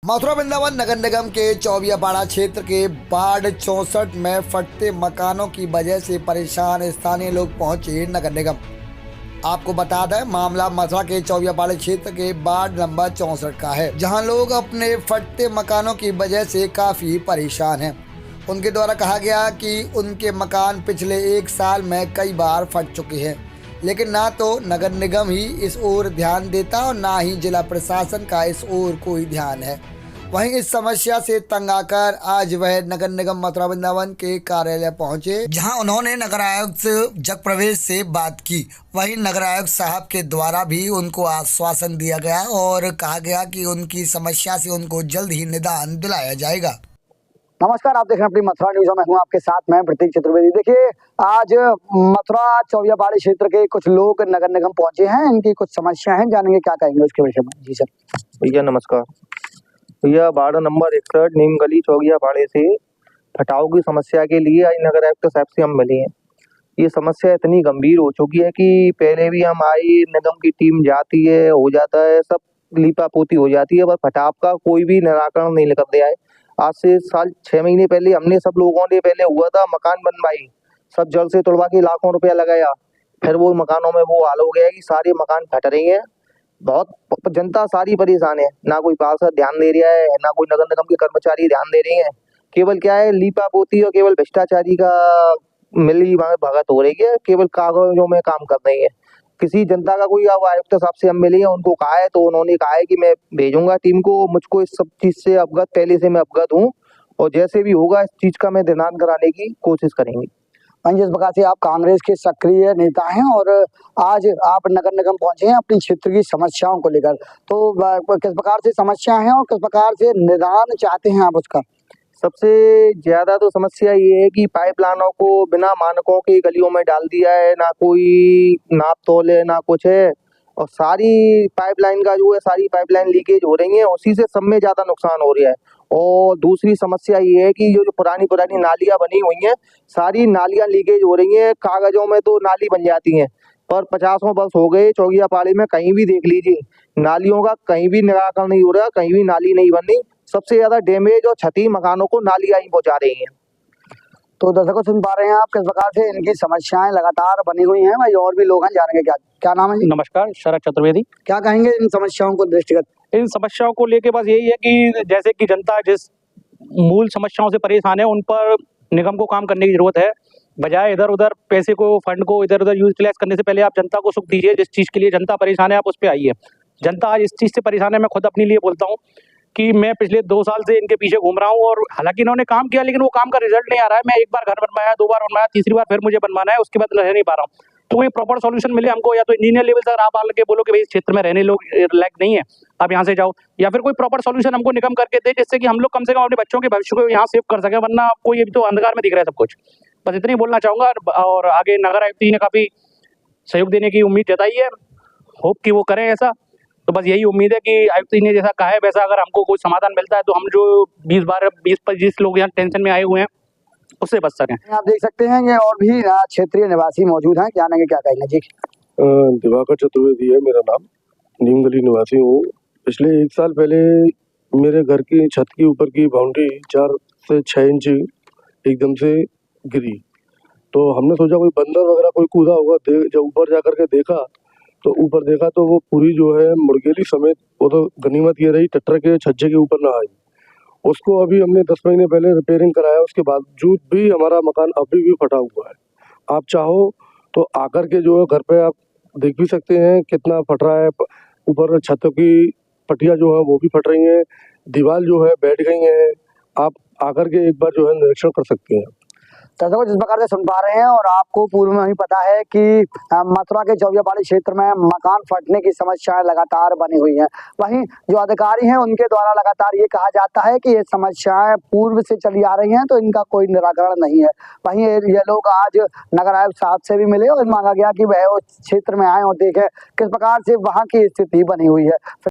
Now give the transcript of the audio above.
मथुरा वृंदावन नगर निगम के चौबियापाड़ा क्षेत्र के वार्ड 64 में फटते मकानों की वजह से परेशान स्थानीय लोग पहुंचे नगर निगम। आपको बता दें, मामला मथुरा के चौबियापाड़ा क्षेत्र के वार्ड नंबर 64 का है, जहां लोग अपने फटते मकानों की वजह से काफी परेशान हैं। उनके द्वारा कहा गया कि उनके मकान पिछले 1 साल में कई बार फट चुके हैं, लेकिन ना तो नगर निगम ही इस ओर ध्यान देता और ना ही जिला प्रशासन का इस ओर कोई ध्यान है। वहीं इस समस्या से तंग आकर आज वह नगर निगम मथुरा वृंदावन के कार्यालय पहुंचे, जहां उन्होंने नगर आयुक्त जगप्रवेश से बात की। वहीं नगर आयुक्त साहब के द्वारा भी उनको आश्वासन दिया गया और कहा गया कि उनकी समस्या से उनको जल्द ही निदान दिलाया जाएगा। नमस्कार, आप देख रहे हैं अपनी मथुरा न्यूज में हूं आपके साथ मैं प्रतीक चतुर्वेदी। देखिए, आज मथुरा चौबियापाड़ा क्षेत्र के कुछ लोग नगर निगम पहुंचे हैं, इनकी कुछ समस्या है, जानेंगे क्या कहेंगे उसके विषय में। जी सर। भैया नमस्कार। भैया वार्ड नंबर 61 नीम गली चौबियापाड़े से फटाव की समस्या के लिए आज नगर आयुक्त साहब से हम मिले हैं। ये समस्या इतनी गंभीर हो चुकी है कि पहले भी हम आई, निगम की टीम जाती है, हो जाता है, सब लीपा पोती हो जाती है, पर फटाव का कोई भी निराकरण नहीं कर दिया है। आज से 6 महीने पहले हमने सब लोगों ने पहले हुआ था मकान बनवाई, सब जल से तोड़वा के लाखों रुपया लगाया, फिर वो मकानों में वो हाल हो गया कि सारे मकान फट रही हैं। बहुत जनता सारी परेशान है, ना कोई पार्षद ध्यान दे रहा है, ना कोई नगर निगम के कर्मचारी ध्यान दे रहे हैं। केवल क्या है, लीपा पोती और केवल भ्रष्टाचारी का मिली भगत हो रही है, केवल कागजों में काम कर रही है। किसी जनता का कोई आयुक्त साहब से हम मिले हैं, उनको कहा है तो उन्होंने कहा है कि मैं भेजूंगा टीम को, मुझको इस सब चीज से अवगत पहले से मैं अवगत हूँ और जैसे भी होगा इस चीज का मैं ध्यान कराने की कोशिश करेंगे। जिस प्रकार से आप कांग्रेस के सक्रिय नेता हैं और आज आप नगर निगम पहुंचे हैं अपनी क्षेत्र की समस्याओं को लेकर, तो किस प्रकार से समस्या है और किस प्रकार से निदान चाहते हैं आप उसका? सबसे ज्यादा तो समस्या ये है कि पाइपलाइनों को बिना मानकों के गलियों में डाल दिया है, ना कोई नाप तोल है ना कुछ है, और सारी पाइपलाइन का जो है सारी पाइपलाइन लीकेज हो रही है, उसी से सब में ज्यादा नुकसान हो रहा है। और दूसरी समस्या ये है कि जो पुरानी पुरानी नालियां बनी हुई हैं, सारी नालियां लीकेज हो रही हैं। कागजों में तो नाली बन जाती हैं, पर 50 वर्ष हो गए चौबियापाड़े में कहीं भी देख लीजिए नालियों का कहीं भी निराकरण नहीं हो रहा, कहीं भी नाली नहीं बनी। सबसे ज्यादा डैमेज और क्षति मकानों को नालियां ही पहुंचा रही हैं। तो दर्शकों सुन पा रहे हैं आप किस प्रकार से इनकी समस्याएं लगातार बनी हुई हैं। भाई और भी लोग हैं, जानेंगे क्या क्या नाम है? नमस्कार, शरद चतुर्वेदी। क्या कहेंगे इन समस्याओं को दृष्टिगत? इन समस्याओं को लेके बस यही है कि जैसे कि जनता जिस मूल समस्याओं से परेशान है उन पर निगम को काम करने की जरूरत है। बजाय इधर उधर पैसे को, फंड को इधर उधर यूटिलाइज करने से पहले आप जनता को सुख दीजिए। जिस चीज के लिए जनता परेशान है आप उस पर आइए। जनता आज इस चीज से परेशान है। मैं खुद अपने लिए बोलता हूँ कि मैं पिछले 2 साल से इनके पीछे घूम रहा हूँ और हालांकि इन्होंने काम किया लेकिन वो काम का रिजल्ट नहीं आ रहा है। मैं एक बार घर बनवाया, 2 बार बनवाया, तीसरी बार फिर मुझे बनवाना है, उसके बाद रह नहीं पा रहा हूँ। तो कोई प्रॉपर सॉल्यूशन मिले हमको, या तो इंजीनियर लेवल तक आप आके बोलो कि भाई इस क्षेत्र में रहने लोग लायक नहीं है, आप यहाँ से जाओ, या फिर कोई प्रॉपर सॉल्यूशन हमको निगम करके दे जिससे कि हम लोग कम से कम अपने बच्चों के भविष्य को यहाँ सेव कर सके, वरना कोई अभी तो अंधकार में दिख रहा है सब कुछ। बस इतनी बोलना चाहूंगा और आगे नगर आयुक्त जी ने काफी सहयोग देने की उम्मीद जताई है। होप कि वो करें ऐसा। तो बस यही उम्मीद है कि आयुक्त जी ने जैसा कहा है वैसा अगर हमको कोई समाधान मिलता है तो हम जो 20-25 लोग यहाँ टेंशन में आए हुए हैं उससे बच सकें। आप देख सकते हैं ये और भी क्षेत्रीय निवासी मौजूद हैं, जानेंगे क्या कहेंगे। जी, दिवाकर चतुर्वेदी है मेरा नाम, नीम गली निवासी हूँ। पिछले 1 साल पहले मेरे घर की छत के ऊपर की बाउंड्री 4 से 6 इंच एकदम से गिरी, तो हमने सोचा कोई बंदर वगैरह कोई कूदा होगा। जब ऊपर जाकर के देखा तो वो पूरी जो है मुर्गेली समेत, वो तो गनीमत ये रही टट्टर के छज्जे के ऊपर ना आई। उसको अभी हमने 10 महीने पहले रिपेयरिंग कराया, उसके बावजूद भी हमारा मकान अभी भी फटा हुआ है। आप चाहो तो आकर के जो है घर पे आप देख भी सकते हैं कितना फट रहा है। ऊपर छतों की पट्टियां जो है वो भी फट रही हैं, दीवार जो है बैठ गई हैं। आप आकर के एक बार जो है निरीक्षण कर सकते हैं। दर्शकों जिस प्रकार से सुन पा रहे हैं और आपको पूर्व में ही पता है कि मथुरा के चौबियापाड़ा क्षेत्र में मकान फटने की समस्याएं लगातार बनी हुई हैं। वहीं जो अधिकारी हैं उनके द्वारा लगातार ये कहा जाता है कि ये समस्याएं पूर्व से चली आ रही हैं, तो इनका कोई निराकरण नहीं है। वहीं ये लोग आज नगर आयुक्त साहब से भी मिले और मांगा गया कि वह उस क्षेत्र में आए और देखें किस प्रकार से वहाँ की स्थिति बनी हुई है।